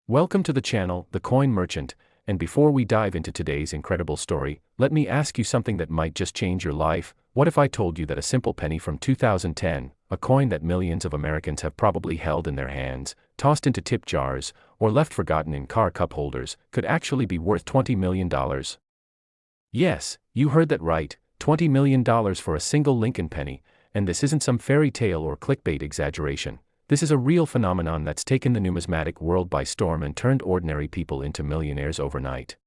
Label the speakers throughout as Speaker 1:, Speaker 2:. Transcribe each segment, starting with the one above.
Speaker 1: Welcome to the channel, The Coin Merchant, and before we dive into today's incredible story, let me ask you something that might just change your life. What if I told you that a simple penny from 2010, a coin that millions of Americans have probably held in their hands, tossed into tip jars, or left forgotten in car cup holders, could actually be worth $20 million? Yes, you heard that right, $20 million for a single Lincoln penny, and this isn't some fairy tale or clickbait exaggeration. This is a real phenomenon that's taken the numismatic world by storm and turned ordinary people into millionaires overnight.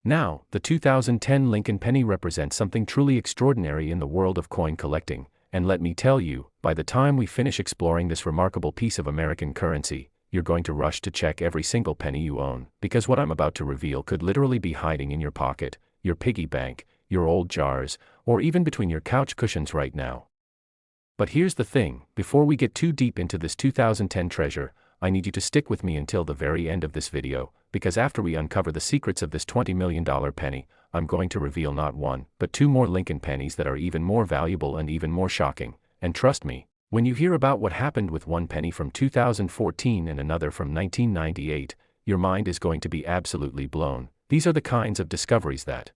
Speaker 1: Now, the 2010 Lincoln penny represents something truly extraordinary in the world of coin collecting, and let me tell you, by the time we finish exploring this remarkable piece of American currency, you're going to rush to check every single penny you own, because what I'm about to reveal could literally be hiding in your pocket, your piggy bank, your old jars, or even between your couch cushions right now. But here's the thing, before we get too deep into this 2010 treasure, I need you to stick with me until the very end of this video, because after we uncover the secrets of this $20 million penny, I'm going to reveal not one, but two more Lincoln pennies that are even more valuable and even more shocking. And trust me, when you hear about what happened with one penny from 2014 and another from 1998, your mind is going to be absolutely blown. These are the kinds of discoveries that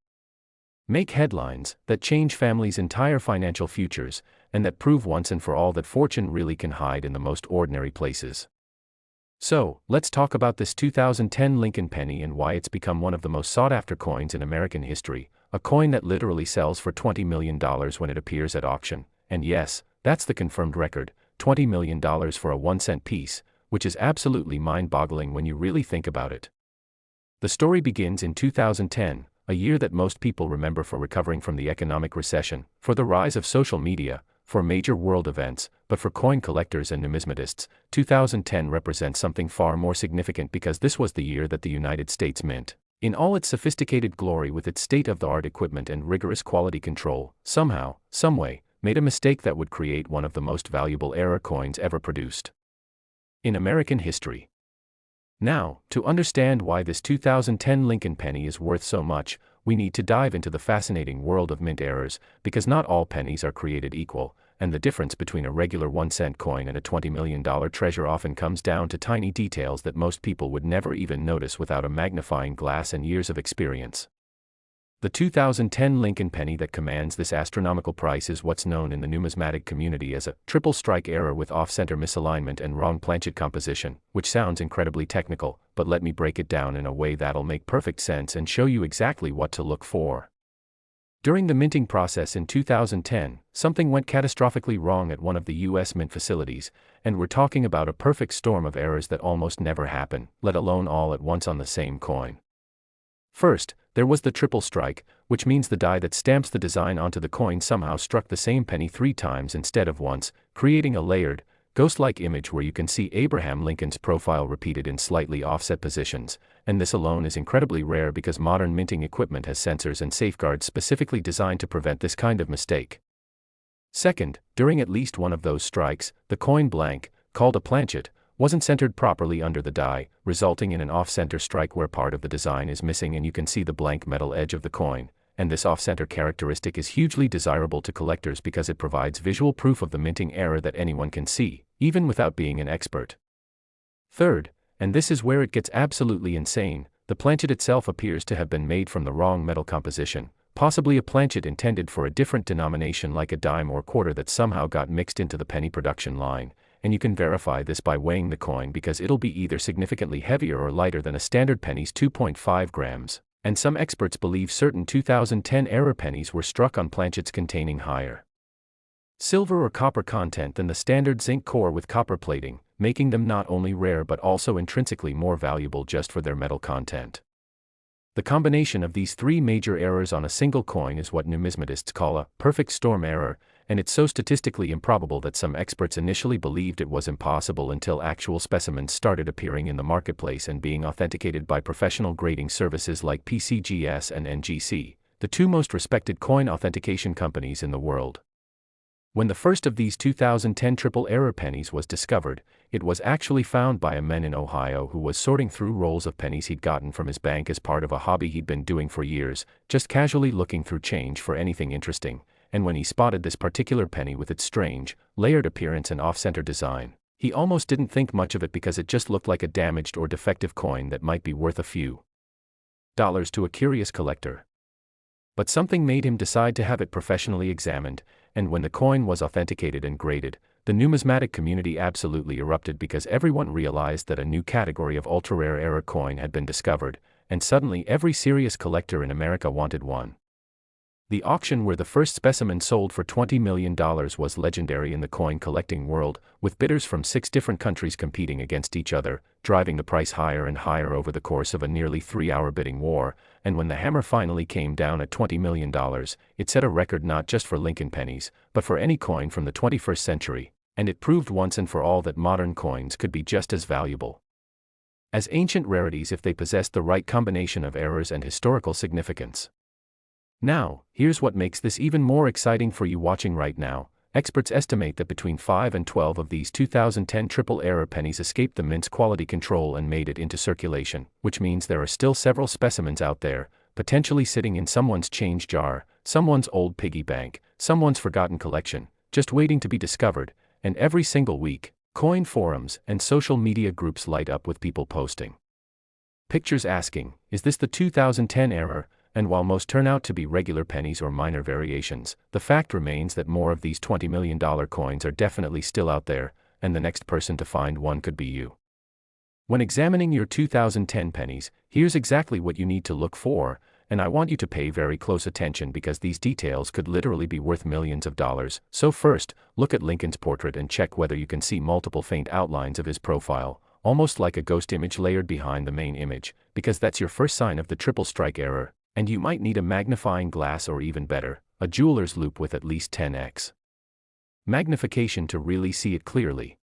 Speaker 1: make headlines, that change families' entire financial futures, and that prove once and for all that fortune really can hide in the most ordinary places. So, let's talk about this 2010 Lincoln penny and why it's become one of the most sought-after coins in American history, a coin that literally sells for $20 million when it appears at auction. And yes, that's the confirmed record, $20 million for a 1-cent piece, which is absolutely mind-boggling when you really think about it. The story begins in 2010, a year that most people remember for recovering from the economic recession, for the rise of social media, for major world events, but for coin collectors and numismatists, 2010 represents something far more significant because this was the year that the United States Mint, in all its sophisticated glory with its state-of-the-art equipment and rigorous quality control, somehow, someway, made a mistake that would create one of the most valuable era coins ever produced in American history. Now, to understand why this 2010 Lincoln penny is worth so much, we need to dive into the fascinating world of mint errors, because not all pennies are created equal, and the difference between a regular 1-cent coin and a $20 million treasure often comes down to tiny details that most people would never even notice without a magnifying glass and years of experience. The 2010 Lincoln penny that commands this astronomical price is what's known in the numismatic community as a triple strike error with off-center misalignment and wrong planchet composition, which sounds incredibly technical, but let me break it down in a way that'll make perfect sense and show you exactly what to look for. During the minting process in 2010, something went catastrophically wrong at one of the U.S. Mint facilities, and we're talking about a perfect storm of errors that almost never happen, let alone all at once on the same coin. First, there was the triple strike, which means the die that stamps the design onto the coin somehow struck the same penny 3 times instead of once, creating a layered, ghost-like image where you can see Abraham Lincoln's profile repeated in slightly offset positions, and this alone is incredibly rare because modern minting equipment has sensors and safeguards specifically designed to prevent this kind of mistake. Second, during at least one of those strikes, the coin blank, called a planchet, wasn't centered properly under the die, resulting in an off-center strike where part of the design is missing and you can see the blank metal edge of the coin, and this off-center characteristic is hugely desirable to collectors because it provides visual proof of the minting error that anyone can see, even without being an expert. Third, and this is where it gets absolutely insane, the planchet itself appears to have been made from the wrong metal composition, possibly a planchet intended for a different denomination like a dime or quarter that somehow got mixed into the penny production line. And you can verify this by weighing the coin because it'll be either significantly heavier or lighter than a standard penny's 2.5 grams, and some experts believe certain 2010 era pennies were struck on planchets containing higher silver or copper content than the standard zinc core with copper plating, making them not only rare but also intrinsically more valuable just for their metal content. The combination of these 3 major errors on a single coin is what numismatists call a perfect storm error, and it's so statistically improbable that some experts initially believed it was impossible until actual specimens started appearing in the marketplace and being authenticated by professional grading services like PCGS and NGC, the 2 most respected coin authentication companies in the world. When the first of these 2010 triple error pennies was discovered, it was actually found by a man in Ohio who was sorting through rolls of pennies he'd gotten from his bank as part of a hobby he'd been doing for years, just casually looking through change for anything interesting, and when he spotted this particular penny with its strange, layered appearance and off-center design, He almost didn't think much of it because it just looked like a damaged or defective coin that might be worth a few dollars to a curious collector. But something made him decide to have it professionally examined, and when the coin was authenticated and graded, the numismatic community absolutely erupted because everyone realized that a new category of ultra-rare era coin had been discovered, and suddenly every serious collector in America wanted one. The auction where the first specimen sold for $20 million was legendary in the coin collecting world, with bidders from 6 different countries competing against each other, driving the price higher and higher over the course of a nearly 3-hour bidding war, and when the hammer finally came down at $20 million, it set a record not just for Lincoln pennies, but for any coin from the 21st century, and it proved once and for all that modern coins could be just as valuable as ancient rarities if they possessed the right combination of errors and historical significance. Now, here's what makes this even more exciting for you watching right now. Experts estimate that between 5 and 12 of these 2010 triple error pennies escaped the mint's quality control and made it into circulation, which means there are still several specimens out there, potentially sitting in someone's change jar, someone's old piggy bank, someone's forgotten collection, just waiting to be discovered, and every single week, coin forums and social media groups light up with people posting pictures asking, "Is this the 2010 error?" And while most turn out to be regular pennies or minor variations, the fact remains that more of these $20 million coins are definitely still out there, and the next person to find one could be you. When examining your 2010 pennies, here's exactly what you need to look for, and I want you to pay very close attention because these details could literally be worth millions of dollars. So first, look at Lincoln's portrait and check whether you can see multiple faint outlines of his profile, almost like a ghost image layered behind the main image, because that's your first sign of the triple strike error. And you might need a magnifying glass or even better, a jeweler's loupe with at least 10x magnification to really see it clearly.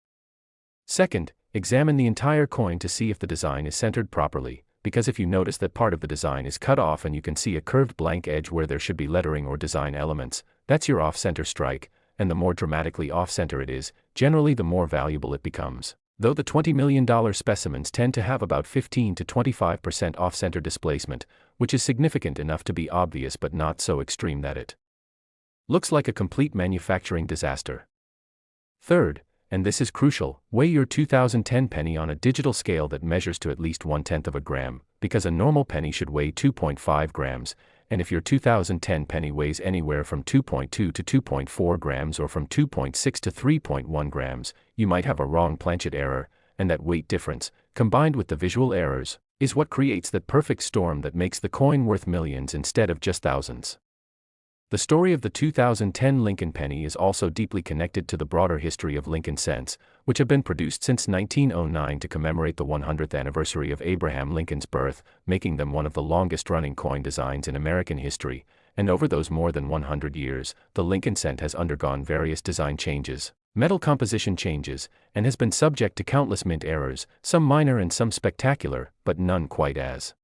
Speaker 1: Second, examine the entire coin to see if the design is centered properly, because if you notice that part of the design is cut off and you can see a curved blank edge where there should be lettering or design elements, that's your off-center strike, and the more dramatically off-center it is, generally the more valuable it becomes. Though the $20 million specimens tend to have about 15 to 25% off-center displacement, which is significant enough to be obvious but not so extreme that it looks like a complete manufacturing disaster. Third, and this is crucial, weigh your 2010 penny on a digital scale that measures to at least 1/10 of a gram, because a normal penny should weigh 2.5 grams, and if your 2010 penny weighs anywhere from 2.2 to 2.4 grams or from 2.6 to 3.1 grams, you might have a wrong planchet error, and that weight difference, combined with the visual errors, is what creates that perfect storm that makes the coin worth millions instead of just thousands. The story of the 2010 Lincoln penny is also deeply connected to the broader history of Lincoln cents, which have been produced since 1909 to commemorate the 100th anniversary of Abraham Lincoln's birth, making them one of the longest-running coin designs in American history, and over those more than 100 years, the Lincoln cent has undergone various design changes, metal composition changes, and has been subject to countless mint errors, some minor and some spectacular, but none quite as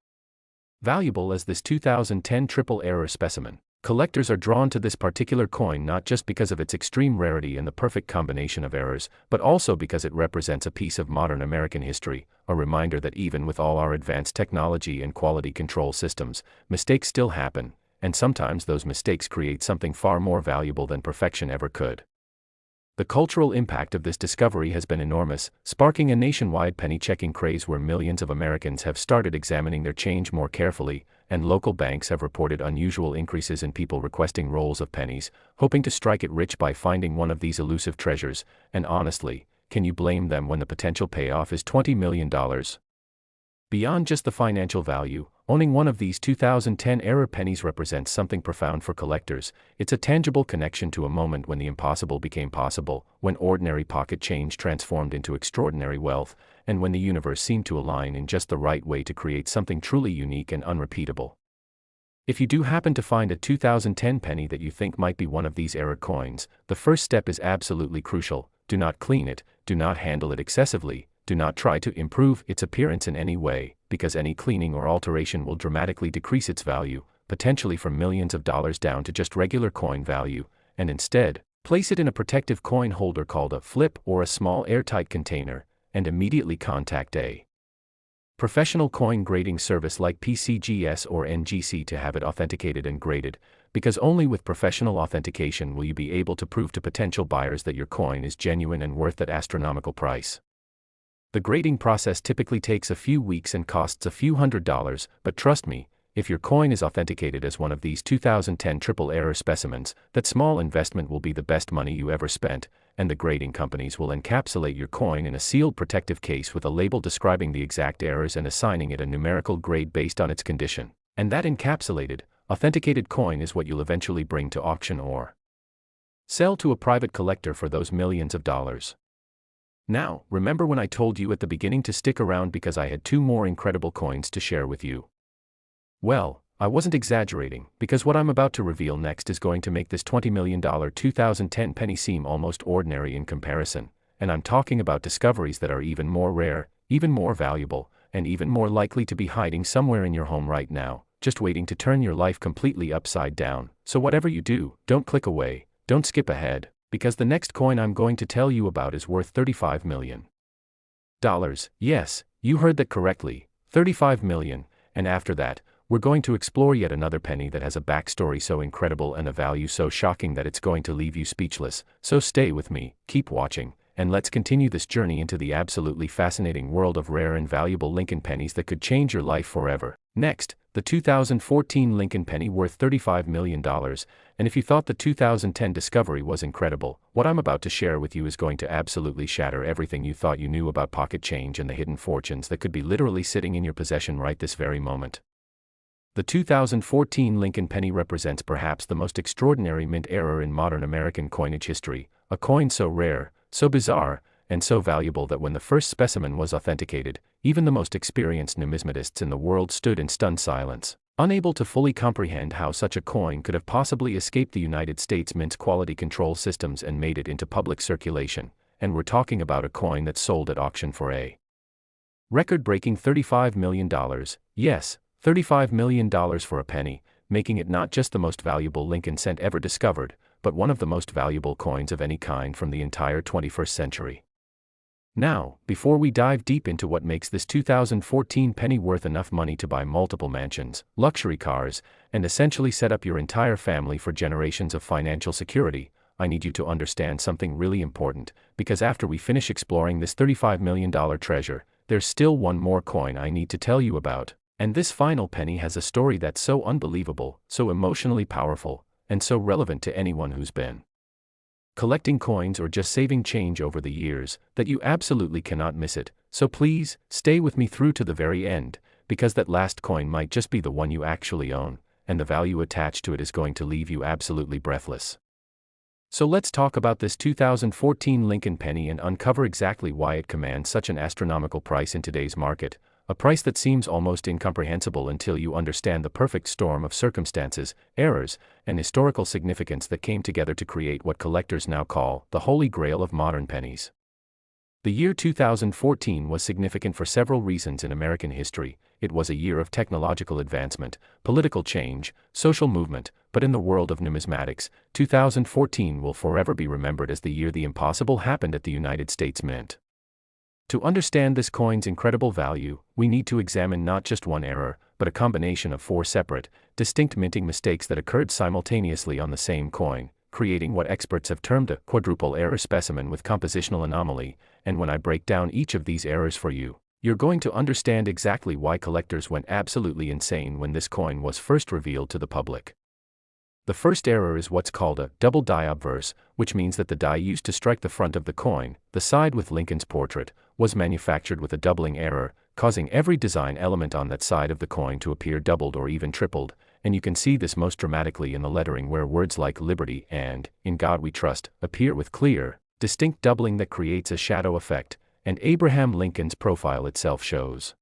Speaker 1: valuable as this 2010 triple error specimen. Collectors are drawn to this particular coin not just because of its extreme rarity and the perfect combination of errors, but also because it represents a piece of modern American history, a reminder that even with all our advanced technology and quality control systems, mistakes still happen, and sometimes those mistakes create something far more valuable than perfection ever could. The cultural impact of this discovery has been enormous, sparking a nationwide penny-checking craze where millions of Americans have started examining their change more carefully, and local banks have reported unusual increases in people requesting rolls of pennies, hoping to strike it rich by finding one of these elusive treasures, and honestly, can you blame them when the potential payoff is $20 million? Beyond just the financial value, owning one of these 2010 era pennies represents something profound for collectors. It's a tangible connection to a moment when the impossible became possible, when ordinary pocket change transformed into extraordinary wealth, and when the universe seemed to align in just the right way to create something truly unique and unrepeatable. If you do happen to find a 2010 penny that you think might be one of these era coins, the first step is absolutely crucial. Do not clean it, do not handle it excessively, do not try to improve its appearance in any way, because any cleaning or alteration will dramatically decrease its value, potentially from millions of dollars down to just regular coin value, and instead, place it in a protective coin holder called a flip or a small airtight container, and immediately contact a professional coin grading service like PCGS or NGC to have it authenticated and graded, because only with professional authentication will you be able to prove to potential buyers that your coin is genuine and worth that astronomical price. The grading process typically takes a few weeks and costs a few $100s, but trust me, if your coin is authenticated as one of these 2010 triple error specimens, that small investment will be the best money you ever spent, and the grading companies will encapsulate your coin in a sealed protective case with a label describing the exact errors and assigning it a numerical grade based on its condition. And that encapsulated, authenticated coin is what you'll eventually bring to auction or sell to a private collector for those millions of dollars. Now, remember when I told you at the beginning to stick around because I had 2 more incredible coins to share with you? Well, I wasn't exaggerating, because what I'm about to reveal next is going to make this $20 million 2010 penny seem almost ordinary in comparison, and I'm talking about discoveries that are even more rare, even more valuable, and even more likely to be hiding somewhere in your home right now, just waiting to turn your life completely upside down. So whatever you do, don't click away, don't skip ahead, because the next coin I'm going to tell you about is worth $35 million. Yes, you heard that correctly, $35 million, and after that, we're going to explore yet another penny that has a backstory so incredible and a value so shocking that it's going to leave you speechless. So stay with me, keep watching, and let's continue this journey into the absolutely fascinating world of rare and valuable Lincoln pennies that could change your life forever. Next, the 2014 Lincoln penny worth $35 million, and if you thought the 2010 discovery was incredible, what I'm about to share with you is going to absolutely shatter everything you thought you knew about pocket change and the hidden fortunes that could be literally sitting in your possession right this very moment. The 2014 Lincoln penny represents perhaps the most extraordinary mint error in modern American coinage history, a coin so rare, so bizarre, and so valuable that when the first specimen was authenticated, even the most experienced numismatists in the world stood in stunned silence, unable to fully comprehend how such a coin could have possibly escaped the United States Mint's quality control systems and made it into public circulation. And we're talking about a coin that sold at auction for a record-breaking $35 million, yes, $35 million for a penny, making it not just the most valuable Lincoln cent ever discovered, but one of the most valuable coins of any kind from the entire 21st century. Now, before we dive deep into what makes this 2014 penny worth enough money to buy multiple mansions, luxury cars, and essentially set up your entire family for generations of financial security, I need you to understand something really important, because after we finish exploring this $35 million treasure, there's still one more coin I need to tell you about. And this final penny has a story that's so unbelievable, so emotionally powerful, and so relevant to anyone who's been collecting coins or just saving change over the years, that you absolutely cannot miss it. So please, stay with me through to the very end, because that last coin might just be the one you actually own, and the value attached to it is going to leave you absolutely breathless. So let's talk about this 2014 Lincoln penny and uncover exactly why it commands such an astronomical price in today's market. A price that seems almost incomprehensible until you understand the perfect storm of circumstances, errors, and historical significance that came together to create what collectors now call the Holy Grail of modern pennies. The year 2014 was significant for several reasons in American history. It was a year of technological advancement, political change, social movement, but in the world of numismatics, 2014 will forever be remembered as the year the impossible happened at the United States Mint. To understand this coin's incredible value, we need to examine not just one error, but a combination of 4 separate, distinct minting mistakes that occurred simultaneously on the same coin, creating what experts have termed a quadruple error specimen with compositional anomaly. And when I break down each of these errors for you, you're going to understand exactly why collectors went absolutely insane when this coin was first revealed to the public. The first error is what's called a double die obverse, which means that the die used to strike the front of the coin, the side with Lincoln's portrait, was manufactured with a doubling error, causing every design element on that side of the coin to appear doubled or even tripled, and you can see this most dramatically in the lettering where words like Liberty and In God We Trust appear with clear, distinct doubling that creates a shadow effect, and Abraham Lincoln's profile itself shows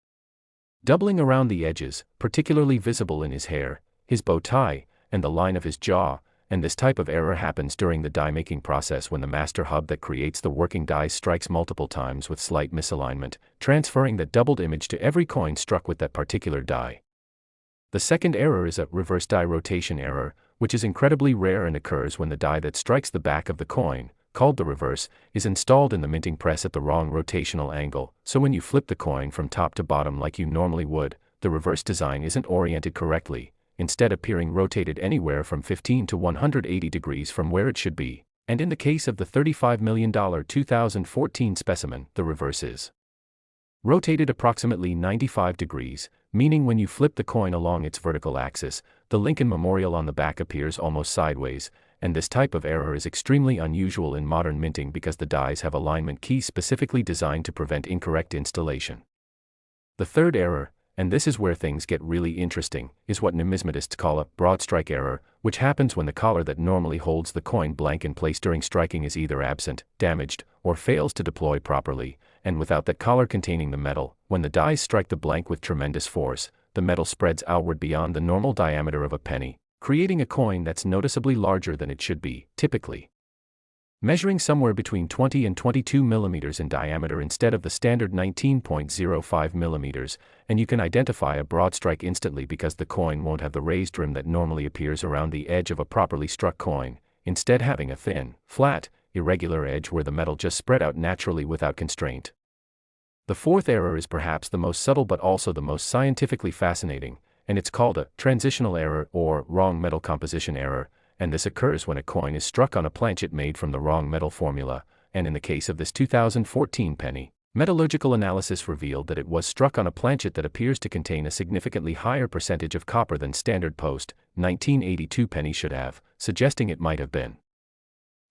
Speaker 1: doubling around the edges, particularly visible in his hair, his bow tie, and the line of his jaw, and this type of error happens during the die-making process when the master hub that creates the working dies strikes multiple times with slight misalignment, transferring that doubled image to every coin struck with that particular die. The second error is a reverse die rotation error, which is incredibly rare and occurs when the die that strikes the back of the coin, called the reverse, is installed in the minting press at the wrong rotational angle, so when you flip the coin from top to bottom like you normally would, the reverse design isn't oriented correctly. instead appearing rotated anywhere from 15 to 180 degrees from where it should be. And in the case of the $35 million 2014 specimen, the reverse is rotated approximately 95 degrees, meaning when you flip the coin along its vertical axis, the Lincoln Memorial on the back appears almost sideways, and this type of error is extremely unusual in modern minting because the dies have alignment keys specifically designed to prevent incorrect installation. The third error, and this is where things get really interesting, is what numismatists call a broadstrike error, which happens when the collar that normally holds the coin blank in place during striking is either absent, damaged, or fails to deploy properly, and without that collar containing the metal, when the dies strike the blank with tremendous force, the metal spreads outward beyond the normal diameter of a penny, creating a coin that's noticeably larger than it should be, typically measuring somewhere between 20 and 22 millimeters in diameter instead of the standard 19.05 millimeters, and you can identify a broadstrike instantly because the coin won't have the raised rim that normally appears around the edge of a properly struck coin, instead having a thin, flat, irregular edge where the metal just spread out naturally without constraint. The fourth error is perhaps the most subtle but also the most scientifically fascinating, and it's called a transitional error or wrong metal composition error, and this occurs when a coin is struck on a planchet made from the wrong metal formula, and in the case of this 2014 penny, metallurgical analysis revealed that it was struck on a planchet that appears to contain a significantly higher percentage of copper than standard post 1982 penny should have, suggesting it might have been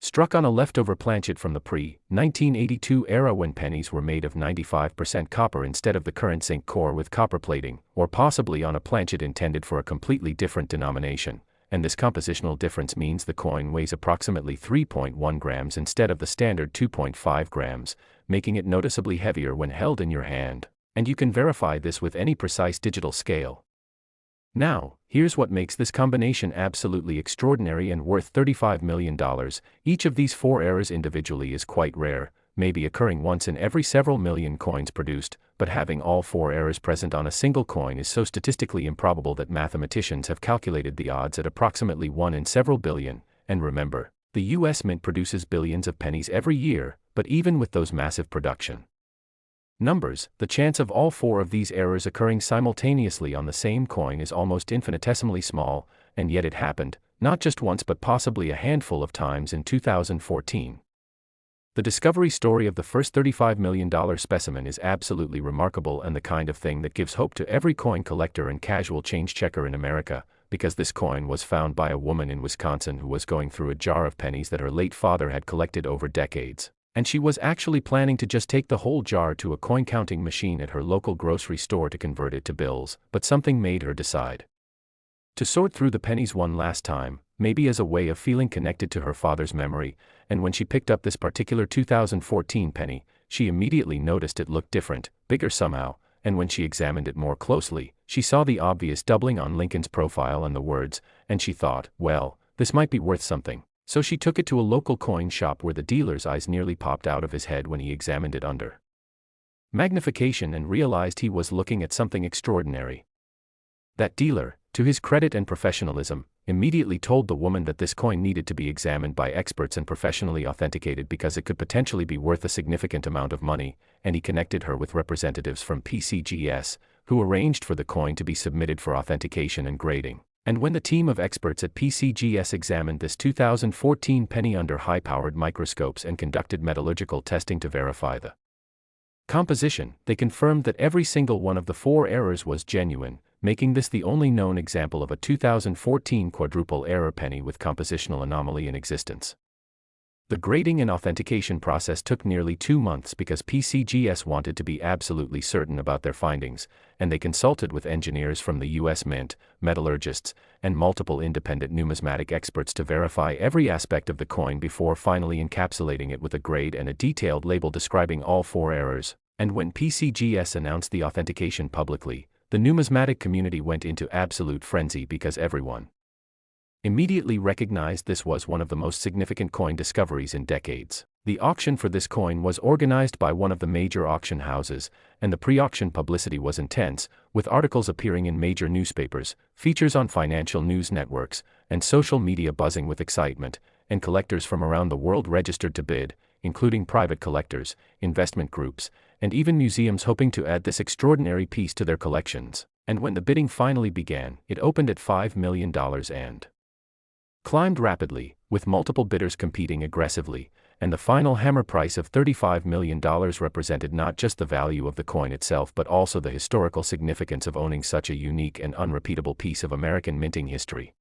Speaker 1: struck on a leftover planchet from the pre-1982 era when pennies were made of 95% copper instead of the current zinc core with copper plating, or possibly on a planchet intended for a completely different denomination. And this compositional difference means the coin weighs approximately 3.1 grams instead of the standard 2.5 grams, making it noticeably heavier when held in your hand, and you can verify this with any precise digital scale. Now, here's what makes this combination absolutely extraordinary and worth $35 million. Each of these four errors individually is quite rare, maybe occurring once in every several million coins produced, but having all four errors present on a single coin is so statistically improbable that mathematicians have calculated the odds at approximately 1 in several billion. And remember, the US Mint produces billions of pennies every year, but even with those massive production numbers, the chance of all four of these errors occurring simultaneously on the same coin is almost infinitesimally small, and yet it happened, not just once but possibly a handful of times in 2014. The discovery story of the first $35 million specimen is absolutely remarkable and the kind of thing that gives hope to every coin collector and casual change checker in America, because this coin was found by a woman in Wisconsin who was going through a jar of pennies that her late father had collected over decades, and she was actually planning to just take the whole jar to a coin-counting machine at her local grocery store to convert it to bills, but something made her decide to sort through the pennies one last time, maybe as a way of feeling connected to her father's memory, and when she picked up this particular 2014 penny, she immediately noticed it looked different, bigger somehow, and when she examined it more closely, she saw the obvious doubling on Lincoln's profile and the words, and she thought, well, this might be worth something. So she took it to a local coin shop where the dealer's eyes nearly popped out of his head when he examined it under magnification and realized he was looking at something extraordinary. That dealer, to his credit and professionalism, immediately told the woman that this coin needed to be examined by experts and professionally authenticated because it could potentially be worth a significant amount of money, and he connected her with representatives from PCGS, who arranged for the coin to be submitted for authentication and grading. And when the team of experts at PCGS examined this 2014 penny under high-powered microscopes and conducted metallurgical testing to verify the composition, they confirmed that every single one of the four errors was genuine, making this the only known example of a 2014 quadruple error penny with compositional anomaly in existence. The grading and authentication process took nearly 2 months because PCGS wanted to be absolutely certain about their findings, and they consulted with engineers from the US Mint, metallurgists, and multiple independent numismatic experts to verify every aspect of the coin before finally encapsulating it with a grade and a detailed label describing all four errors. And when PCGS announced the authentication publicly, the numismatic community went into absolute frenzy because everyone immediately recognized this was one of the most significant coin discoveries in decades. The auction for this coin was organized by one of the major auction houses, and the pre-auction publicity was intense, with articles appearing in major newspapers, features on financial news networks, and social media buzzing with excitement, and collectors from around the world registered to bid, including private collectors, investment groups, and even museums hoping to add this extraordinary piece to their collections. And when the bidding finally began, it opened at $5 million and climbed rapidly, with multiple bidders competing aggressively, and the final hammer price of $35 million represented not just the value of the coin itself but also the historical significance of owning such a unique and unrepeatable piece of American minting history.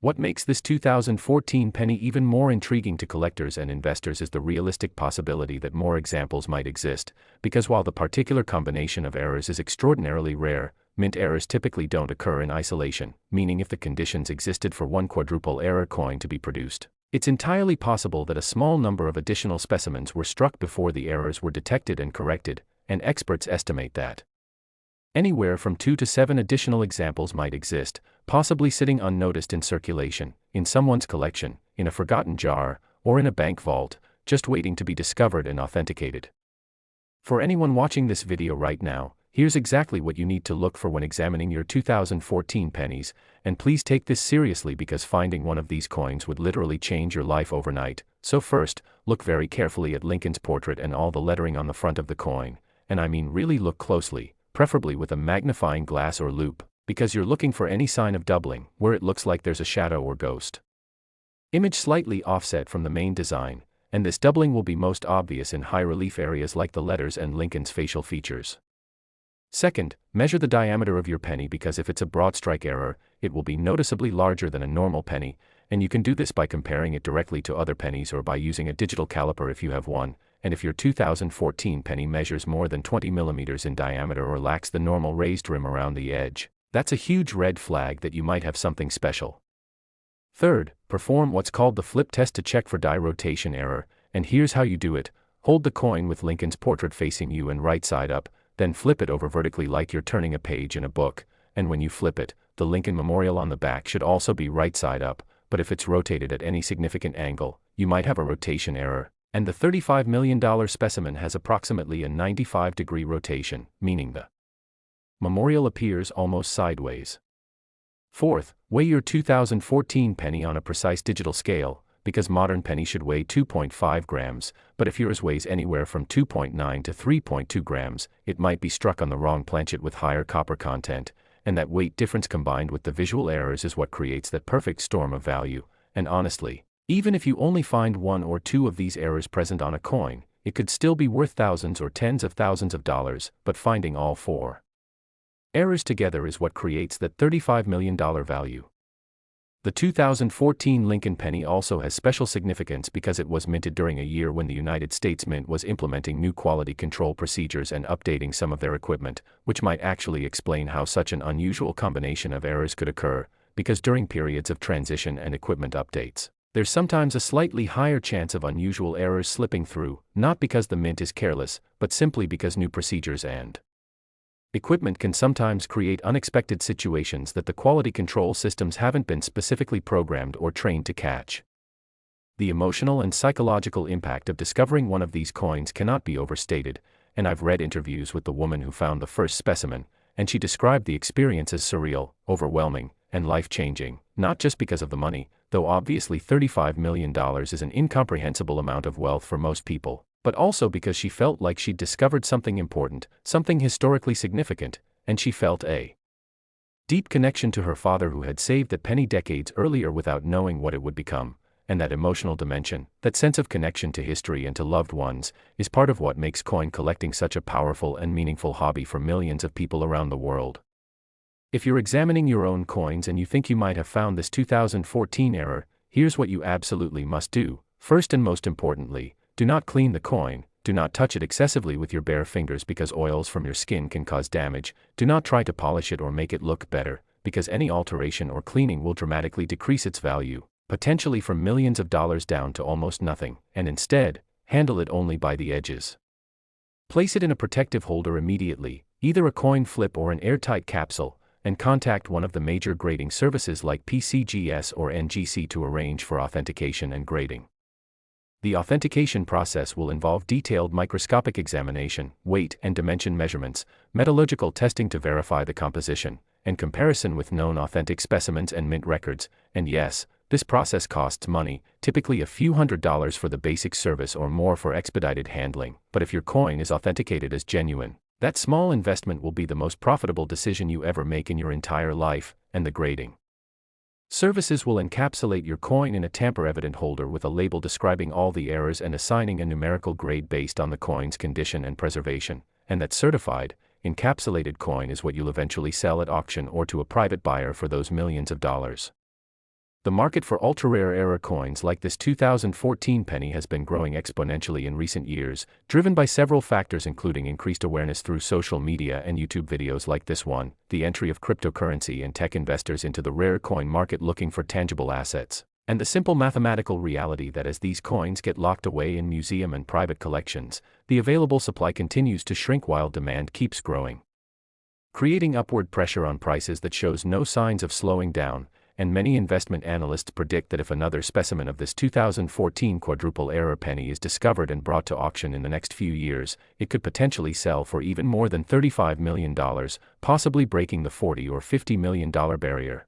Speaker 1: What makes this 2014 penny even more intriguing to collectors and investors is the realistic possibility that more examples might exist, because while the particular combination of errors is extraordinarily rare, mint errors typically don't occur in isolation, meaning if the conditions existed for one quadruple error coin to be produced, it's entirely possible that a small number of additional specimens were struck before the errors were detected and corrected, and experts estimate that anywhere from 2 to 7 additional examples might exist, possibly sitting unnoticed in circulation, in someone's collection, in a forgotten jar, or in a bank vault, just waiting to be discovered and authenticated. For anyone watching this video right now, here's exactly what you need to look for when examining your 2014 pennies, and please take this seriously because finding one of these coins would literally change your life overnight. So first, look very carefully at Lincoln's portrait and all the lettering on the front of the coin, and I mean really look closely, preferably with a magnifying glass or loupe, because you're looking for any sign of doubling, where it looks like there's a shadow or ghost image slightly offset from the main design, and this doubling will be most obvious in high-relief areas like the letters and Lincoln's facial features. Second, measure the diameter of your penny because if it's a broadstrike error, it will be noticeably larger than a normal penny, and you can do this by comparing it directly to other pennies or by using a digital caliper if you have one. And if your 2014 penny measures more than 20 millimeters in diameter or lacks the normal raised rim around the edge, that's a huge red flag that you might have something special. Third, perform what's called the flip test to check for die rotation error, and here's how you do it. Hold the coin with Lincoln's portrait facing you and right side up, then flip it over vertically like you're turning a page in a book, and when you flip it, the Lincoln memorial on the back should also be right side up, but if it's rotated at any significant angle, you might have a rotation error. And the $35 million specimen has approximately a 95-degree rotation, meaning the memorial appears almost sideways. Fourth, weigh your 2014 penny on a precise digital scale, because modern penny should weigh 2.5 grams, but if yours weighs anywhere from 2.9 to 3.2 grams, it might be struck on the wrong planchet with higher copper content, and that weight difference combined with the visual errors is what creates that perfect storm of value, and honestly, even if you only find 1 or 2 of these errors present on a coin, it could still be worth thousands or tens of thousands of dollars, but finding all 4 errors together is what creates that $35 million value. The 2014 Lincoln penny also has special significance because it was minted during a year when the United States Mint was implementing new quality control procedures and updating some of their equipment, which might actually explain how such an unusual combination of errors could occur, because during periods of transition and equipment updates, there's sometimes a slightly higher chance of unusual errors slipping through, not because the mint is careless, but simply because new procedures and equipment can sometimes create unexpected situations that the quality control systems haven't been specifically programmed or trained to catch. The emotional and psychological impact of discovering one of these coins cannot be overstated, and I've read interviews with the woman who found the first specimen, and she described the experience as surreal, overwhelming, and life-changing, not just because of the money, though obviously $35 million is an incomprehensible amount of wealth for most people, but also because she felt like she'd discovered something important, something historically significant, and she felt a deep connection to her father who had saved that penny decades earlier without knowing what it would become, and that emotional dimension, that sense of connection to history and to loved ones, is part of what makes coin collecting such a powerful and meaningful hobby for millions of people around the world. If you're examining your own coins and you think you might have found this 2014 error, here's what you absolutely must do. First and most importantly, do not clean the coin, do not touch it excessively with your bare fingers because oils from your skin can cause damage, do not try to polish it or make it look better, because any alteration or cleaning will dramatically decrease its value, potentially from millions of dollars down to almost nothing, and instead, handle it only by the edges. Place it in a protective holder immediately, either a coin flip or an airtight capsule, and contact one of the major grading services like PCGS or NGC to arrange for authentication and grading. The authentication process will involve detailed microscopic examination, weight and dimension measurements, metallurgical testing to verify the composition, and comparison with known authentic specimens and mint records, and yes, this process costs money, typically a few $100s for the basic service or more for expedited handling, but if your coin is authenticated as genuine, That small investment will be the most profitable decision you ever make in your entire life, and the grading services will encapsulate your coin in a tamper-evident holder with a label describing all the errors and assigning a numerical grade based on the coin's condition and preservation, and that certified, encapsulated coin is what you'll eventually sell at auction or to a private buyer for those millions of dollars. The market for ultra-rare error coins like this 2014 penny has been growing exponentially in recent years, driven by several factors including increased awareness through social media and YouTube videos like this one, the entry of cryptocurrency and tech investors into the rare coin market looking for tangible assets, and the simple mathematical reality that as these coins get locked away in museum and private collections, the available supply continues to shrink while demand keeps growing, creating upward pressure on prices that shows no signs of slowing down. And many investment analysts predict that if another specimen of this 2014 quadruple error penny is discovered and brought to auction in the next few years, it could potentially sell for even more than $35 million, possibly breaking the $40 or $50 million barrier.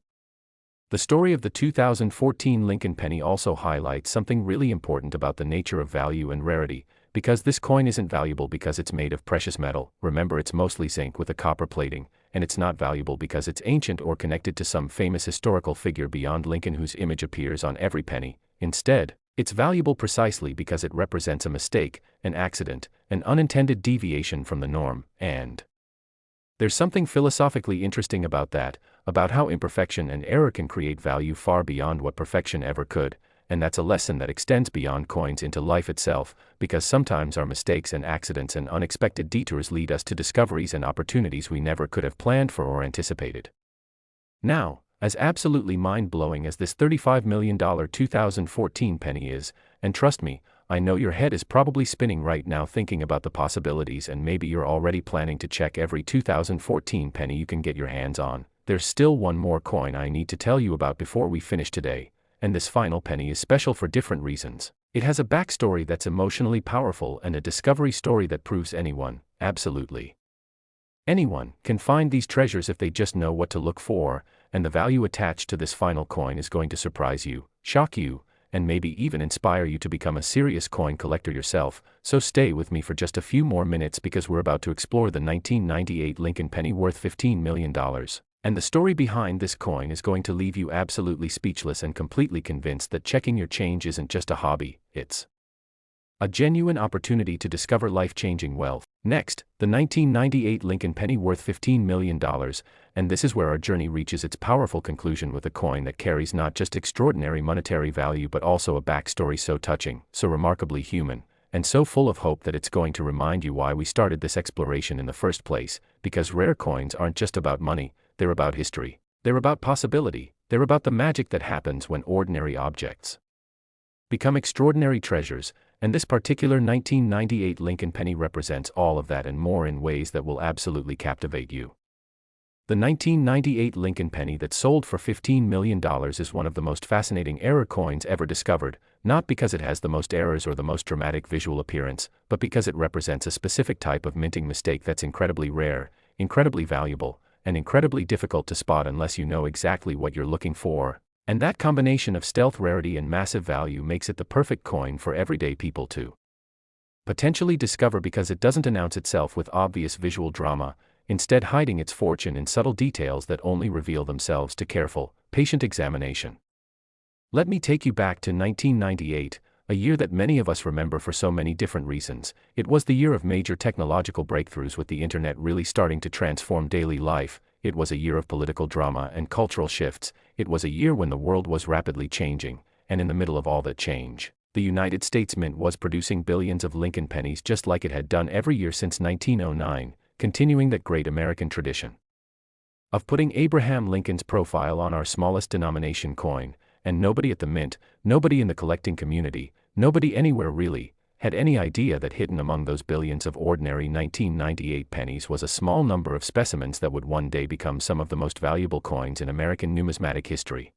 Speaker 1: The story of the 2014 Lincoln penny also highlights something really important about the nature of value and rarity, because this coin isn't valuable because it's made of precious metal. Remember, it's mostly zinc with a copper plating, and it's not valuable because it's ancient or connected to some famous historical figure beyond Lincoln whose image appears on every penny. Instead, it's valuable precisely because it represents a mistake, an accident, an unintended deviation from the norm, and there's something philosophically interesting about that, about how imperfection and error can create value far beyond what perfection ever could. And that's a lesson that extends beyond coins into life itself, because sometimes our mistakes and accidents and unexpected detours lead us to discoveries and opportunities we never could have planned for or anticipated. Now, as absolutely mind-blowing as this $35 million 2014 penny is, and trust me, I know your head is probably spinning right now thinking about the possibilities and maybe you're already planning to check every 2014 penny you can get your hands on, there's still one more coin I need to tell you about before we finish today. And this final penny is special for different reasons. It has a backstory that's emotionally powerful and a discovery story that proves anyone, absolutely anyone, can find these treasures if they just know what to look for, and the value attached to this final coin is going to surprise you, shock you, and maybe even inspire you to become a serious coin collector yourself. So stay with me for just a few more minutes because we're about to explore the 1998 Lincoln penny worth $15 million. And the story behind this coin is going to leave you absolutely speechless and completely convinced that checking your change isn't just a hobby, it's a genuine opportunity to discover life-changing wealth. Next, the 1998 Lincoln penny worth $15 million, and this is where our journey reaches its powerful conclusion with a coin that carries not just extraordinary monetary value but also a backstory so touching, so remarkably human, and so full of hope that it's going to remind you why we started this exploration in the first place, because rare coins aren't just about money. They're about history, they're about possibility, they're about the magic that happens when ordinary objects become extraordinary treasures, and this particular 1998 Lincoln penny represents all of that and more in ways that will absolutely captivate you. The 1998 Lincoln penny that sold for $15 million is one of the most fascinating error coins ever discovered, not because it has the most errors or the most dramatic visual appearance, but because it represents a specific type of minting mistake that's incredibly rare, incredibly valuable, and incredibly difficult to spot unless you know exactly what you're looking for, and that combination of stealth rarity and massive value makes it the perfect coin for everyday people to potentially discover because it doesn't announce itself with obvious visual drama, instead hiding its fortune in subtle details that only reveal themselves to careful, patient examination. Let me take you back to 1998, a year that many of us remember for so many different reasons. It was the year of major technological breakthroughs with the internet really starting to transform daily life. It was a year of political drama and cultural shifts. It was a year when the world was rapidly changing, and in the middle of all that change, the United States Mint was producing billions of Lincoln pennies just like it had done every year since 1909, continuing that great American tradition of putting Abraham Lincoln's profile on our smallest denomination coin. And nobody at the Mint, nobody in the collecting community, nobody anywhere really, had any idea that hidden among those billions of ordinary 1998 pennies was a small number of specimens that would one day become some of the most valuable coins in American numismatic history.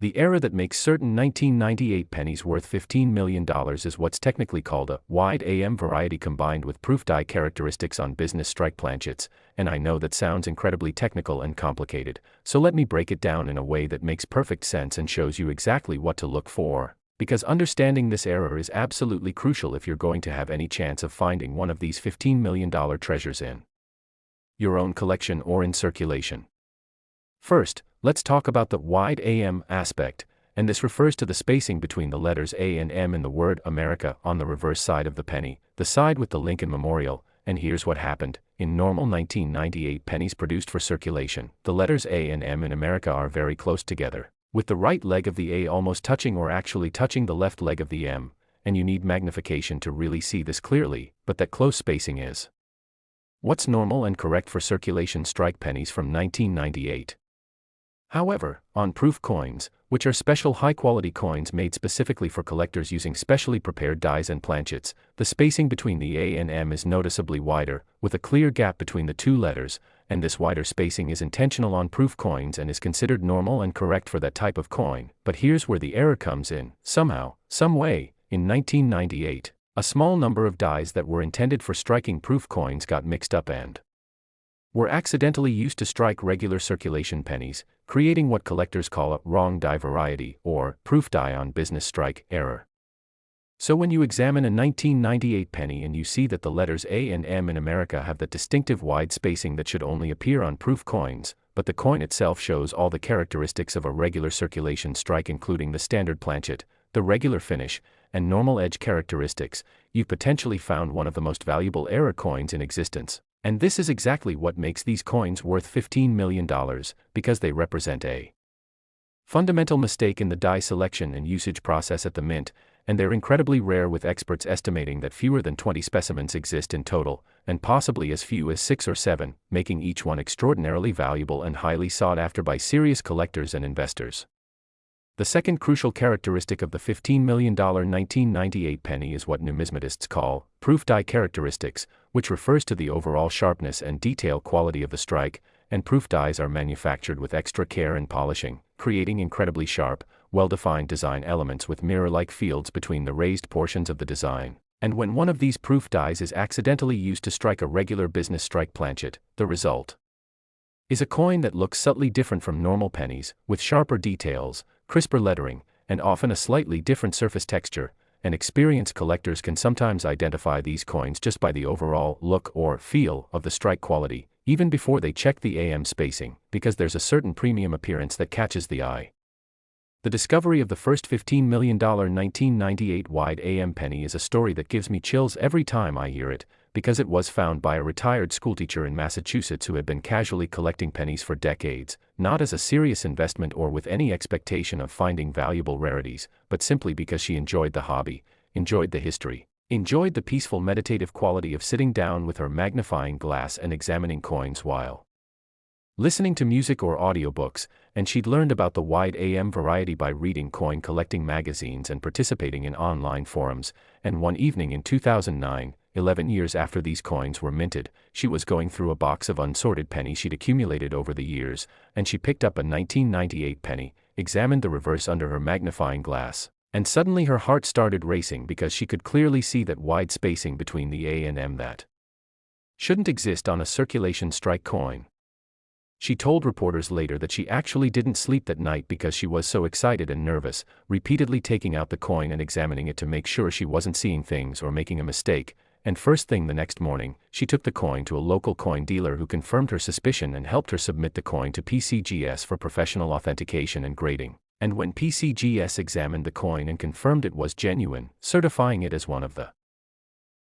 Speaker 1: The error that makes certain 1998 pennies worth $15 million is what's technically called a wide AM variety combined with proof die characteristics on business strike planchets, and I know that sounds incredibly technical and complicated, so let me break it down in a way that makes perfect sense and shows you exactly what to look for. because understanding this error is absolutely crucial if you're going to have any chance of finding one of these $15 million treasures in your own collection or in circulation. First, let's talk about the wide AM aspect, and this refers to the spacing between the letters A and M in the word America on the reverse side of the penny, the side with the Lincoln Memorial. And here's what happened. In normal 1998 pennies produced for circulation, the letters A and M in America are very close together, with the right leg of the A almost touching or actually touching the left leg of the M, and you need magnification to really see this clearly, but that close spacing is what's normal and correct for circulation strike pennies from 1998. However, on proof coins, which are special high-quality coins made specifically for collectors using specially prepared dies and planchets, the spacing between the A and M is noticeably wider, with a clear gap between the two letters, and this wider spacing is intentional on proof coins and is considered normal and correct for that type of coin. But here's where the error comes in. Somehow, some way, in 1998, a small number of dies that were intended for striking proof coins got mixed up and were accidentally used to strike regular circulation pennies, creating what collectors call a wrong die variety, or proof die on business strike error. So when you examine a 1998 penny and you see that the letters A and M in America have that distinctive wide spacing that should only appear on proof coins, but the coin itself shows all the characteristics of a regular circulation strike including the standard planchet, the regular finish, and normal edge characteristics, you've potentially found one of the most valuable error coins in existence. And this is exactly what makes these coins worth $15 million, because they represent a fundamental mistake in the die selection and usage process at the mint, and they're incredibly rare, with experts estimating that fewer than 20 specimens exist in total, and possibly as few as 6 or 7, making each one extraordinarily valuable and highly sought after by serious collectors and investors. The second crucial characteristic of the $15 million 1998 penny is what numismatists call proof die characteristics, which refers to the overall sharpness and detail quality of the strike, and proof dies are manufactured with extra care and polishing, creating incredibly sharp, well-defined design elements with mirror-like fields between the raised portions of the design. And when one of these proof dies is accidentally used to strike a regular business strike planchet, the result is a coin that looks subtly different from normal pennies, with sharper details, crisper lettering, and often a slightly different surface texture, and experienced collectors can sometimes identify these coins just by the overall look or feel of the strike quality, even before they check the AM spacing, because there's a certain premium appearance that catches the eye. The discovery of the first $15 million 1998 wide AM penny is a story that gives me chills every time I hear it, because it was found by a retired schoolteacher in Massachusetts who had been casually collecting pennies for decades, not as a serious investment or with any expectation of finding valuable rarities, but simply because she enjoyed the hobby, enjoyed the history, enjoyed the peaceful meditative quality of sitting down with her magnifying glass and examining coins while listening to music or audiobooks, and she'd learned about the wide AM variety by reading coin collecting magazines and participating in online forums, and one evening in 2009, 11 years after these coins were minted, she was going through a box of unsorted pennies she'd accumulated over the years, and she picked up a 1998 penny, examined the reverse under her magnifying glass, and suddenly her heart started racing because she could clearly see that wide spacing between the A and M that shouldn't exist on a circulation strike coin. She told reporters later that she actually didn't sleep that night because she was so excited and nervous, repeatedly taking out the coin and examining it to make sure she wasn't seeing things or making a mistake, and first thing the next morning, she took the coin to a local coin dealer who confirmed her suspicion and helped her submit the coin to PCGS for professional authentication and grading. And when PCGS examined the coin and confirmed it was genuine, certifying it as one of the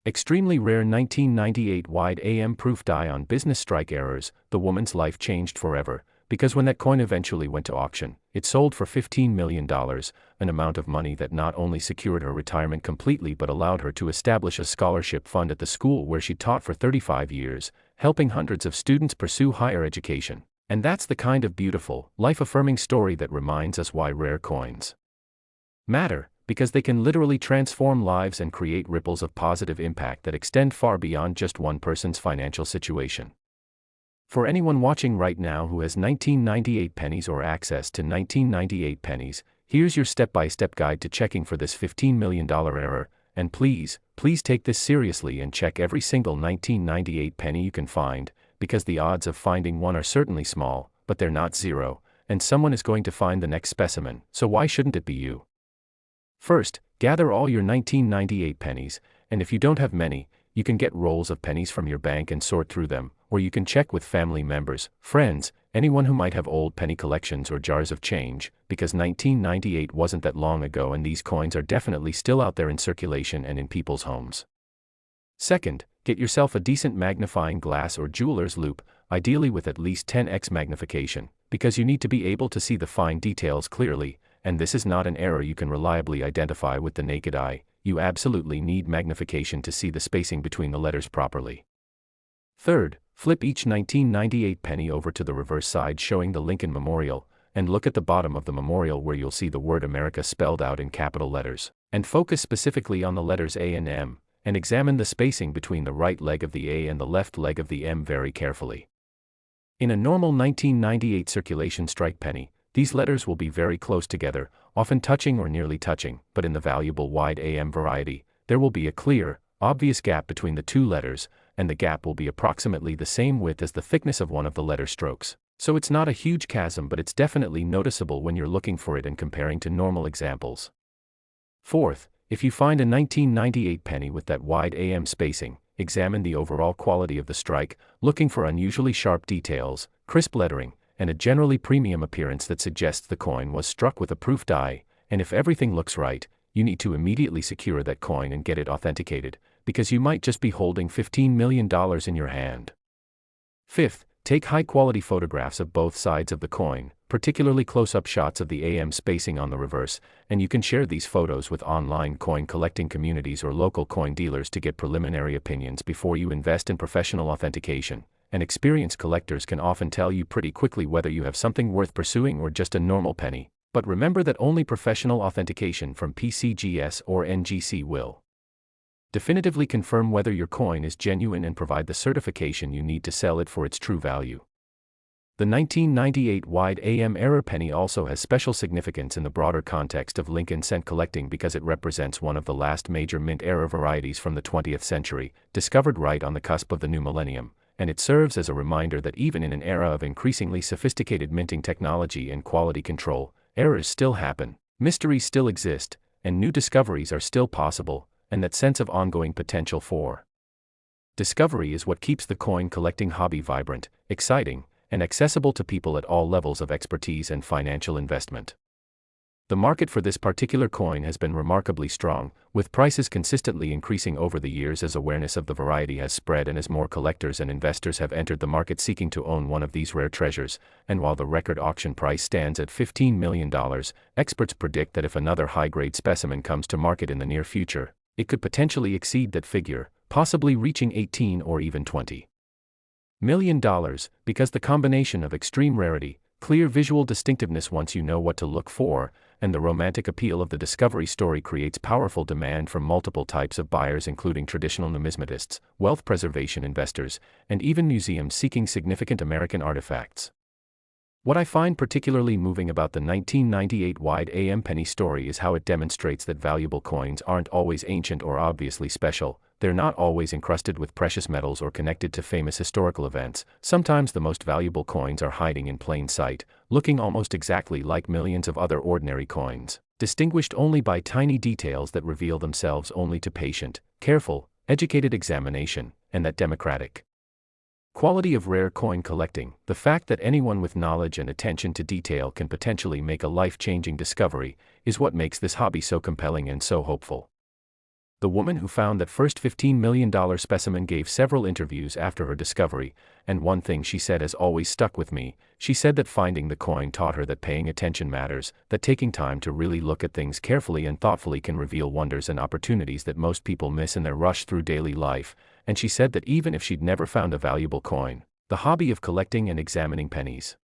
Speaker 1: extremely rare 1998 wide AM proof die on business strike errors, the woman's life changed forever, because when that coin eventually went to auction, it sold for $15 million, an amount of money that not only secured her retirement completely but allowed her to establish a scholarship fund at the school where she taught for 35 years, helping hundreds of students pursue higher education. And that's the kind of beautiful, life-affirming story that reminds us why rare coins matter, because they can literally transform lives and create ripples of positive impact that extend far beyond just one person's financial situation. For anyone watching right now who has 1998 pennies or access to 1998 pennies, here's your step-by-step guide to checking for this $15 million error, and please take this seriously and check every single 1998 penny you can find, because the odds of finding one are certainly small, but they're not zero, and someone is going to find the next specimen, so why shouldn't it be you? First, gather all your 1998 pennies, and if you don't have many, you can get rolls of pennies from your bank and sort through them, or you can check with family members, friends, anyone who might have old penny collections or jars of change, because 1998 wasn't that long ago and these coins are definitely still out there in circulation and in people's homes. Second, get yourself a decent magnifying glass or jeweler's loupe, ideally with at least 10x magnification, because you need to be able to see the fine details clearly, and this is not an error you can reliably identify with the naked eye. You absolutely need magnification to see the spacing between the letters properly. Third, flip each 1998 penny over to the reverse side showing the Lincoln Memorial, and look at the bottom of the memorial where you'll see the word America spelled out in capital letters, and focus specifically on the letters A and M, and examine the spacing between the right leg of the A and the left leg of the M very carefully. In a normal 1998 circulation strike penny, these letters will be very close together, often touching or nearly touching, but in the valuable wide AM variety, there will be a clear, obvious gap between the two letters, and the gap will be approximately the same width as the thickness of one of the letter strokes. So it's not a huge chasm, but it's definitely noticeable when you're looking for it and comparing to normal examples. Fourth, if you find a 1998 penny with that wide AM spacing, examine the overall quality of the strike, looking for unusually sharp details, crisp lettering, and a generally premium appearance that suggests the coin was struck with a proof die, and if everything looks right, you need to immediately secure that coin and get it authenticated, because you might just be holding $15 million in your hand. Fifth, take high-quality photographs of both sides of the coin, particularly close-up shots of the AM spacing on the reverse, and you can share these photos with online coin collecting communities or local coin dealers to get preliminary opinions before you invest in professional authentication. And experienced collectors can often tell you pretty quickly whether you have something worth pursuing or just a normal penny. But remember that only professional authentication from PCGS or NGC will definitively confirm whether your coin is genuine and provide the certification you need to sell it for its true value. The 1998 wide AM error penny also has special significance in the broader context of Lincoln cent collecting because it represents one of the last major mint error varieties from the 20th century, discovered right on the cusp of the new millennium. And it serves as a reminder that even in an era of increasingly sophisticated minting technology and quality control, errors still happen, mysteries still exist, and new discoveries are still possible, and that sense of ongoing potential for discovery is what keeps the coin collecting hobby vibrant, exciting, and accessible to people at all levels of expertise and financial investment. The market for this particular coin has been remarkably strong, with prices consistently increasing over the years as awareness of the variety has spread and as more collectors and investors have entered the market seeking to own one of these rare treasures, and while the record auction price stands at $15 million, experts predict that if another high-grade specimen comes to market in the near future, it could potentially exceed that figure, possibly reaching $18 or even $20 million, because the combination of extreme rarity, clear visual distinctiveness once you know what to look for, and the romantic appeal of the discovery story creates powerful demand from multiple types of buyers including traditional numismatists, wealth preservation investors, and even museums seeking significant American artifacts. What I find particularly moving about the 1998 wide AM penny story is how it demonstrates that valuable coins aren't always ancient or obviously special. They're not always encrusted with precious metals or connected to famous historical events. Sometimes the most valuable coins are hiding in plain sight, looking almost exactly like millions of other ordinary coins, distinguished only by tiny details that reveal themselves only to patient, careful, educated examination, and that democratic quality of rare coin collecting, the fact that anyone with knowledge and attention to detail can potentially make a life-changing discovery, is what makes this hobby so compelling and so hopeful. The woman who found that first $15 million specimen gave several interviews after her discovery, and one thing she said has always stuck with me. She said that finding the coin taught her that paying attention matters, that taking time to really look at things carefully and thoughtfully can reveal wonders and opportunities that most people miss in their rush through daily life, and she said that even if she'd never found a valuable coin, the hobby of collecting and examining pennies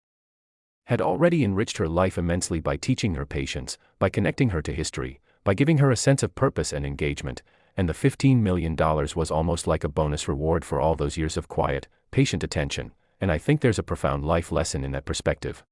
Speaker 1: had already enriched her life immensely by teaching her patience, by connecting her to history, by giving her a sense of purpose and engagement, and the $15 million was almost like a bonus reward for all those years of quiet, patient attention, and I think there's a profound life lesson in that perspective.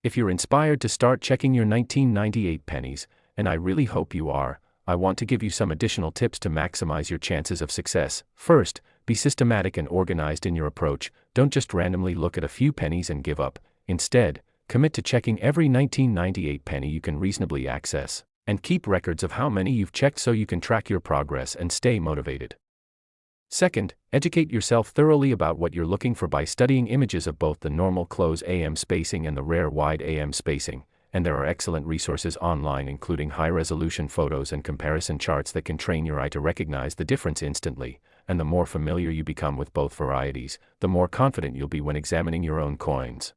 Speaker 1: If you're inspired to start checking your 1998 pennies, and I really hope you are, I want to give you some additional tips to maximize your chances of success. First, be systematic and organized in your approach. Don't just randomly look at a few pennies and give up. Instead, commit to checking every 1998 penny you can reasonably access. And keep records of how many you've checked so you can track your progress and stay motivated. Second, educate yourself thoroughly about what you're looking for by studying images of both the normal close AM spacing and the rare wide AM spacing, and there are excellent resources online including high-resolution photos and comparison charts that can train your eye to recognize the difference instantly, and the more familiar you become with both varieties, the more confident you'll be when examining your own coins.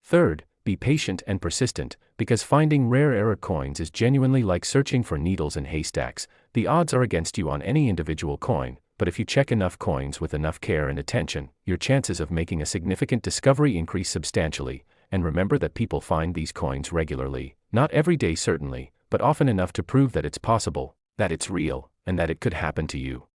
Speaker 1: Third, be patient and persistent, because finding rare error coins is genuinely like searching for needles in haystacks. The odds are against you on any individual coin, but if you check enough coins with enough care and attention, your chances of making a significant discovery increase substantially. And remember that people find these coins regularly, not every day certainly, but often enough to prove that it's possible, that it's real, and that it could happen to you.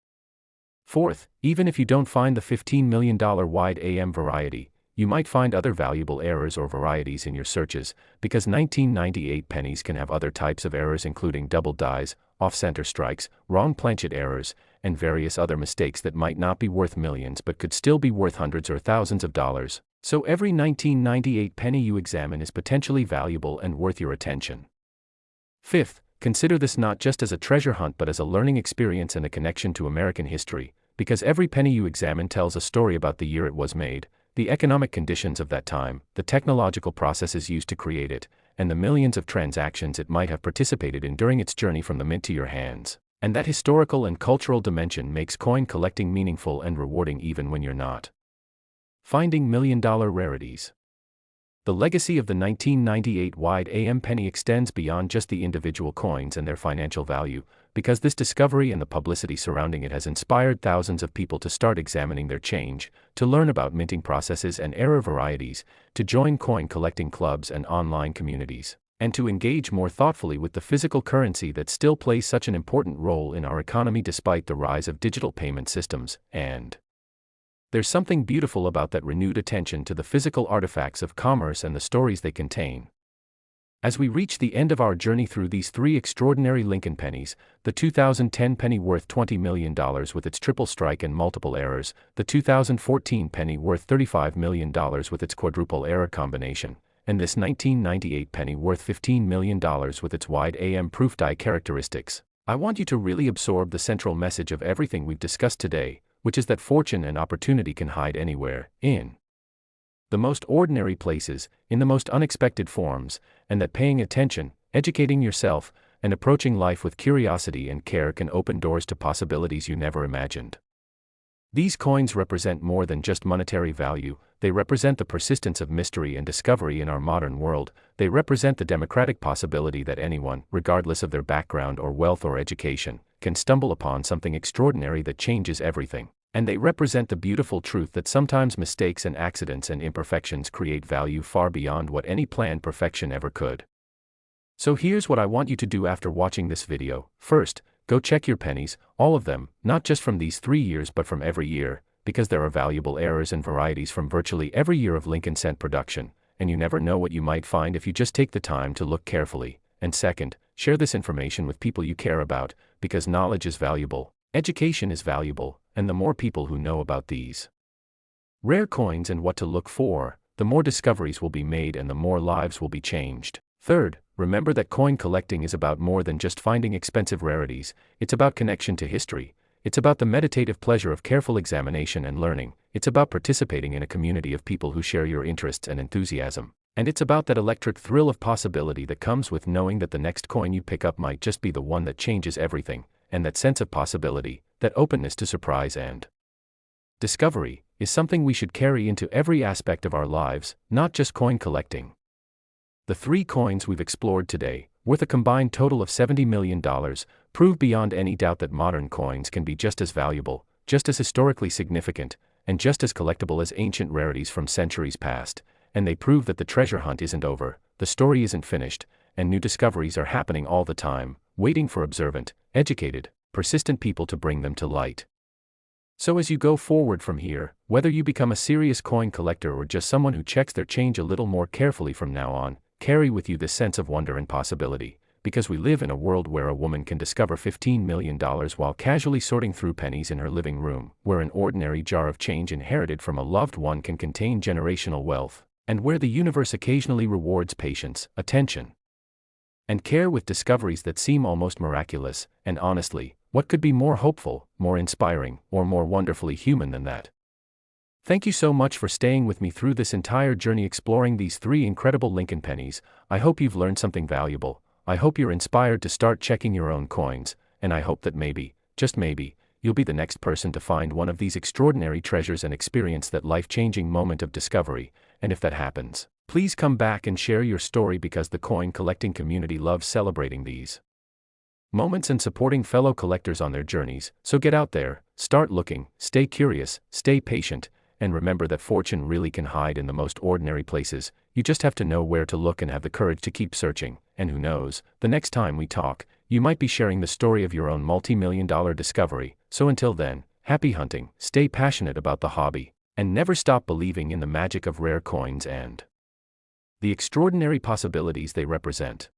Speaker 1: Fourth, even if you don't find the $15 million wide AM variety, you might find other valuable errors or varieties in your searches, because 1998 pennies can have other types of errors including double dies, off-center strikes, wrong planchet errors, and various other mistakes that might not be worth millions but could still be worth hundreds or thousands of dollars. So every 1998 penny you examine is potentially valuable and worth your attention. Fifth, consider this not just as a treasure hunt but as a learning experience and a connection to American history, because every penny you examine tells a story about the year it was made, the economic conditions of that time, the technological processes used to create it, and the millions of transactions it might have participated in during its journey from the mint to your hands. And that historical and cultural dimension makes coin collecting meaningful and rewarding even when you're not finding million-dollar rarities. The legacy of the 1998 wide AM penny extends beyond just the individual coins and their financial value, because this discovery and the publicity surrounding it has inspired thousands of people to start examining their change, to learn about minting processes and error varieties, to join coin collecting clubs and online communities, and to engage more thoughtfully with the physical currency that still plays such an important role in our economy despite the rise of digital payment systems. And there's something beautiful about that renewed attention to the physical artifacts of commerce and the stories they contain. As we reach the end of our journey through these three extraordinary Lincoln pennies, the 2010 penny worth $20 million with its triple strike and multiple errors, the 2014 penny worth $35 million with its quadruple error combination, and this 1998 penny worth $15 million with its wide AM proof die characteristics, I want you to really absorb the central message of everything we've discussed today, which is that fortune and opportunity can hide anywhere, in the most ordinary places, in the most unexpected forms, and that paying attention, educating yourself, and approaching life with curiosity and care can open doors to possibilities you never imagined. These coins represent more than just monetary value, they represent the persistence of mystery and discovery in our modern world, they represent the democratic possibility that anyone, regardless of their background or wealth or education, can stumble upon something extraordinary that changes everything. And they represent the beautiful truth that sometimes mistakes and accidents and imperfections create value far beyond what any planned perfection ever could. So here's what I want you to do after watching this video. First, go check your pennies, all of them, not just from these 3 years but from every year, because there are valuable errors and varieties from virtually every year of Lincoln cent production, and you never know what you might find if you just take the time to look carefully. And second, share this information with people you care about, because knowledge is valuable, education is valuable, and the more people who know about these rare coins and what to look for, the more discoveries will be made and the more lives will be changed. Third, remember that coin collecting is about more than just finding expensive rarities, it's about connection to history, it's about the meditative pleasure of careful examination and learning, it's about participating in a community of people who share your interests and enthusiasm, and it's about that electric thrill of possibility that comes with knowing that the next coin you pick up might just be the one that changes everything, and that sense of possibility, that openness to surprise and discovery, is something we should carry into every aspect of our lives, not just coin collecting. The 3 coins we've explored today, worth a combined total of $70 million, prove beyond any doubt that modern coins can be just as valuable, just as historically significant, and just as collectible as ancient rarities from centuries past, and they prove that the treasure hunt isn't over, the story isn't finished, and new discoveries are happening all the time, waiting for observant, educated, persistent people to bring them to light. So as you go forward from here, whether you become a serious coin collector or just someone who checks their change a little more carefully from now on, carry with you this sense of wonder and possibility, because we live in a world where a woman can discover $15 million while casually sorting through pennies in her living room, where an ordinary jar of change inherited from a loved one can contain generational wealth, and where the universe occasionally rewards patience, attention, and care with discoveries that seem almost miraculous, and honestly, what could be more hopeful, more inspiring, or more wonderfully human than that? Thank you so much for staying with me through this entire journey exploring these three incredible Lincoln pennies. I hope you've learned something valuable. I hope you're inspired to start checking your own coins, and I hope that maybe, just maybe, you'll be the next person to find one of these extraordinary treasures and experience that life-changing moment of discovery. And if that happens, please come back and share your story, because the coin collecting community loves celebrating these moments and supporting fellow collectors on their journeys. So get out there, start looking, stay curious, stay patient, and remember that fortune really can hide in the most ordinary places. You just have to know where to look and have the courage to keep searching. And who knows, the next time we talk, you might be sharing the story of your own multi-million-dollar discovery. So until then, happy hunting, stay passionate about the hobby, and never stop believing in the magic of rare coins and the extraordinary possibilities they represent.